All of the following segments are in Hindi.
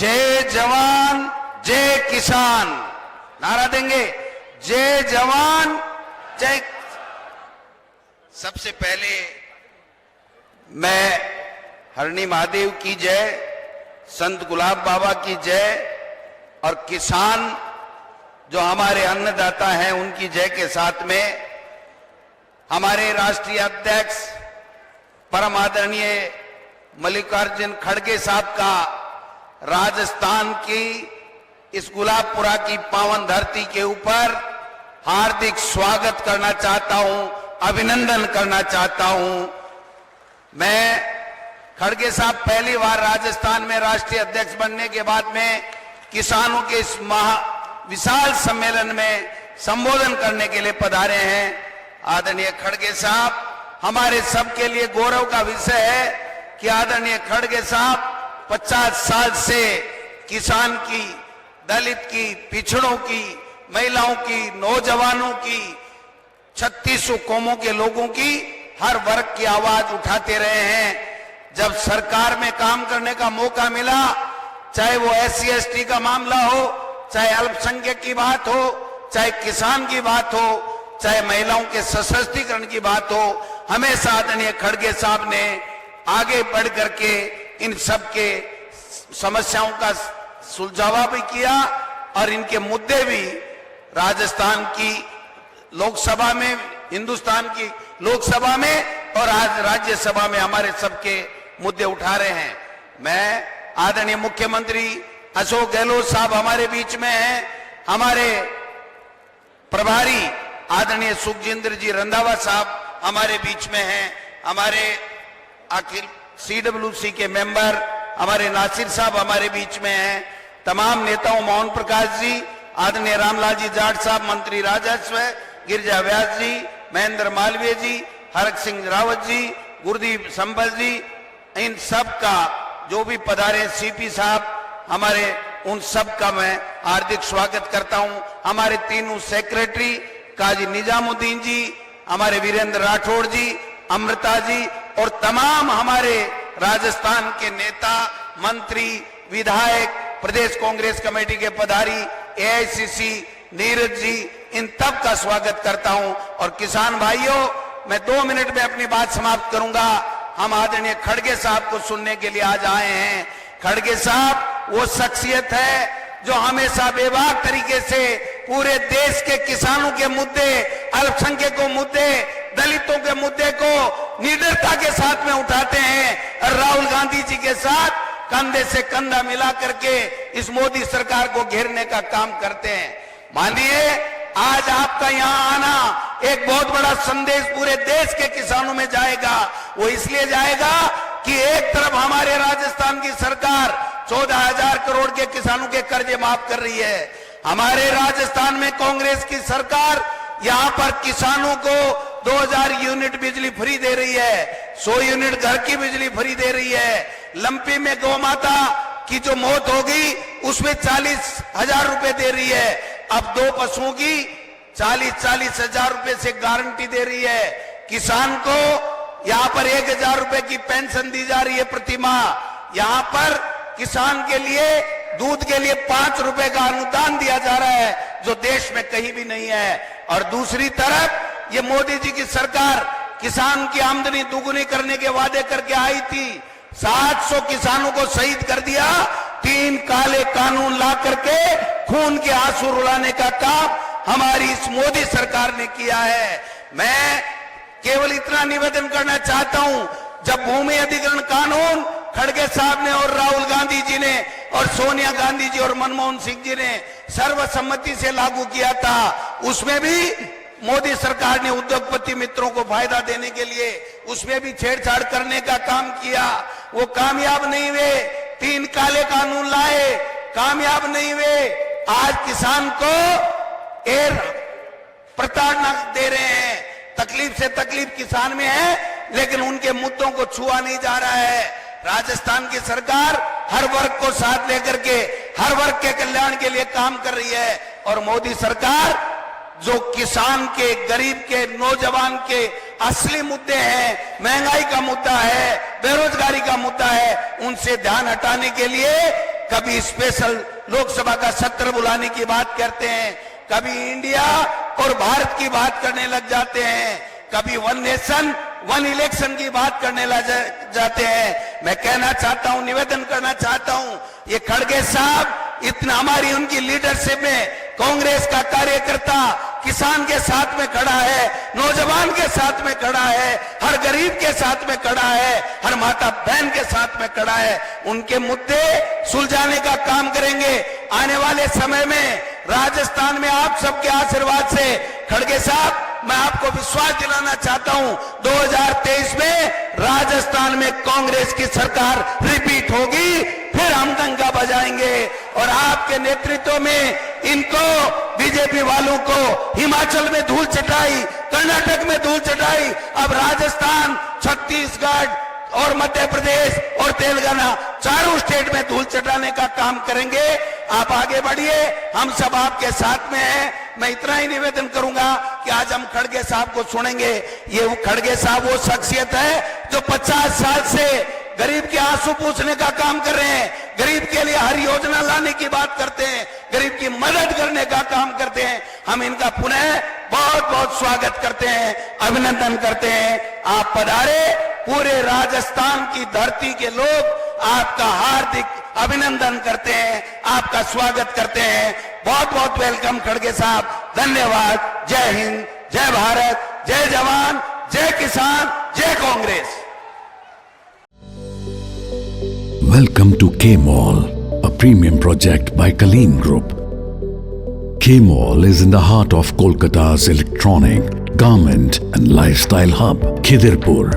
जय जवान जय किसान नारा देंगे। जय जवान जय। सबसे पहले मैं हरणी महादेव की जय, संत गुलाब बाबा की जय और किसान जो हमारे अन्नदाता हैं उनकी जय के साथ में हमारे राष्ट्रीय अध्यक्ष परम आदरणीय मल्लिकार्जुन खड़गे साहब का राजस्थान की इस गुलाबपुरा की पावन धरती के ऊपर हार्दिक स्वागत करना चाहता हूं, अभिनंदन करना चाहता हूं। मैं खड़गे साहब पहली बार राजस्थान में राष्ट्रीय अध्यक्ष बनने के बाद में किसानों के इस विशाल सम्मेलन में संबोधन करने के लिए पधारे हैं। आदरणीय खड़गे साहब, हमारे सबके लिए गौरव का विषय है कि आदरणीय खड़गे साहब 50 साल से किसान की, दलित की, पिछड़ों की, महिलाओं की, नौजवानों की, 36 कौमों के लोगों की, हर वर्ग की आवाज उठाते रहे हैं। जब सरकार में काम करने का मौका मिला, चाहे वो SC/ST का मामला हो, चाहे अल्पसंख्यक की बात हो, चाहे किसान की बात हो, चाहे महिलाओं के सशक्तिकरण की बात हो, हमेशा आदरणीय खड़गे साहब ने आगे बढ़ करके इन सब के समस्याओं का सुलझावा भी किया और इनके मुद्दे भी राजस्थान की लोकसभा में, हिंदुस्तान की लोकसभा में और आज राज्यसभा में हमारे सबके मुद्दे उठा रहे हैं। मैं आदरणीय मुख्यमंत्री अशोक गहलोत साहब हमारे बीच में हैं, हमारे प्रभारी आदरणीय सुखजिंदर जी रंधावा साहब हमारे बीच में हैं, हमारे अखिल CWC के मेंबर हमारे नासिर साहब हमारे बीच में हैं, तमाम नेताओं मोहन प्रकाश जी, आदरणीय रामलाल जी जाट साहब मंत्री राजस्व, गिरिजा व्यास जी, महेंद्र मालवीय जी, हरक सिंह रावत जी, गुरदीप संबल जी, इन सब का जो भी पधारे, CP साहब हमारे, उन सब का मैं हार्दिक स्वागत करता हूं। हमारे तीनों सेक्रेटरी काजी निजामुद्दीन जी, हमारे वीरेंद्र राठौड़ जी, अमृता जी और तमाम हमारे राजस्थान के नेता, मंत्री, विधायक, प्रदेश कांग्रेस कमेटी के पधारी, AICC, नीरज जी, इन तब का स्वागत करता हूं। और किसान भाइयों, मैं 2 मिनट में अपनी बात समाप्त करूंगा। हम आदरणीय खड़गे साहब को सुनने के लिए आज आए हैं। खड़गे साहब वो शख्सियत है जो हमेशा बेबाक तरीके से पूरे देश के किसानों के मुद्दे, अल्पसंख्यकों मुद्दे, दलितों के मुद्दे को निडरता के साथ में उठाते हैं और राहुल गांधी जी के साथ कंधे से कंधा मिला करके इस मोदी सरकार को घेरने का काम करते हैं। मानिए, आज आपका यहाँ आना एक बहुत बड़ा संदेश पूरे देश के किसानों में जाएगा। वो इसलिए जाएगा कि एक तरफ हमारे राजस्थान की सरकार 14,000 करोड़ के किसानों के कर्जे माफ कर रही है, हमारे राजस्थान में कांग्रेस की सरकार यहाँ पर किसानों को 2000 यूनिट बिजली फ्री दे रही है, 100 यूनिट घर की बिजली फ्री दे रही है। लंपी में गौ माता की जो मौत होगी उसमें 40,000 रुपए दे रही है। अब 2 पशुओं की 40,000 रुपए से गारंटी दे रही है। किसान को यहाँ पर 1,000 रुपए की पेंशन दी जा रही है प्रति माह। यहाँ पर किसान के लिए दूध के लिए 5 रुपए का अनुदान दिया जा रहा है, जो देश में कहीं भी नहीं है। और दूसरी तरफ ये मोदी जी की सरकार किसान की आमदनी दुगुनी करने के वादे करके आई थी, 700 किसानों को शहीद कर दिया। 3 काले कानून ला करके खून के आंसू रुलाने का काम हमारी इस मोदी सरकार ने किया है। मैं केवल इतना निवेदन करना चाहता हूं, जब भूमि अधिग्रहण कानून खड़गे साहब ने और राहुल गांधी जी ने और सोनिया गांधी जी और मनमोहन सिंह जी ने सर्वसम्मति से लागू किया था, उसमें भी मोदी सरकार ने उद्योगपति मित्रों को फायदा देने के लिए उसमें भी छेड़छाड़ करने का काम किया। वो कामयाब नहीं हुए। 3 काले कानून लाए, कामयाब नहीं हुए। आज किसान को एयर प्रताड़ना दे रहे हैं। तकलीफ से तकलीफ किसान में है, लेकिन उनके मुद्दों को छुआ नहीं जा रहा है। राजस्थान की सरकार हर वर्ग को साथ लेकर के हर वर्ग के कल्याण के लिए काम कर रही है। और मोदी सरकार जो किसान के, गरीब के, नौजवान के असली मुद्दे हैं, महंगाई का मुद्दा है, बेरोजगारी का मुद्दा है, उनसे ध्यान हटाने के लिए कभी स्पेशल लोकसभा का सत्र बुलाने की बात करते हैं, कभी इंडिया और भारत की बात करने लग जाते हैं, कभी वन नेशन वन इलेक्शन की बात करने लग जाते हैं। मैं कहना चाहता हूं, निवेदन करना चाहता हूं, ये खड़गे साहब इतना हमारी उनकी लीडरशिप में कांग्रेस का कार्यकर्ता किसान के साथ में खड़ा है, नौजवान के साथ में खड़ा है, हर गरीब के साथ में खड़ा है, हर माता बहन के साथ में खड़ा है। उनके मुद्दे सुलझाने का काम करेंगे। आने वाले समय में राजस्थान में आप सबके आशीर्वाद से खड़गे साहब, मैं आपको विश्वास दिलाना चाहता हूं, 2023 में राजस्थान में कांग्रेस की सरकार रिपीट होगी, फिर हम डंका बजाएंगे और आपके नेतृत्व में इनको, बीजेपी वालों को हिमाचल में धूल चटाई, कर्नाटक में धूल चटाई, अब राजस्थान, छत्तीसगढ़ और मध्य प्रदेश और तेलंगाना चारों स्टेट में धूल चटाने का काम करेंगे। आप आगे बढ़िए, हम सब आपके साथ में हैं। मैं इतना ही निवेदन करूंगा कि आज हम खड़गे साहब को सुनेंगे। ये वो खड़गे साहब वो शख्सियत है जो 50 साल से गरीब के आंसू पूछने का काम कर रहे हैं, गरीब के लिए हर योजना लाने की बात करते हैं, गरीब की मदद करने का काम करते हैं। हम इनका पुनः बहुत बहुत स्वागत करते हैं, अभिनंदन करते हैं। आप पधारे, पूरे राजस्थान की धरती के लोग आपका हार्दिक अभिनंदन करते हैं, आपका स्वागत करते हैं। बहुत बहुत वेलकम खड़गे साहब, धन्यवाद। जय हिंद, जय भारत, जय जवान, जय किसान, जय Congress. Welcome to K-Mall, a premium project by Kaleen Group. K-Mall is in the heart of Kolkata's electronic, garment and lifestyle hub, Khidirpur.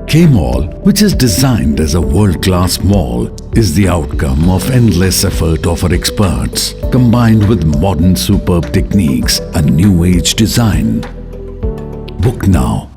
K-Mall, which is designed as a world-class mall, is the outcome of endless effort of our experts, combined with modern superb techniques and new age design. Book now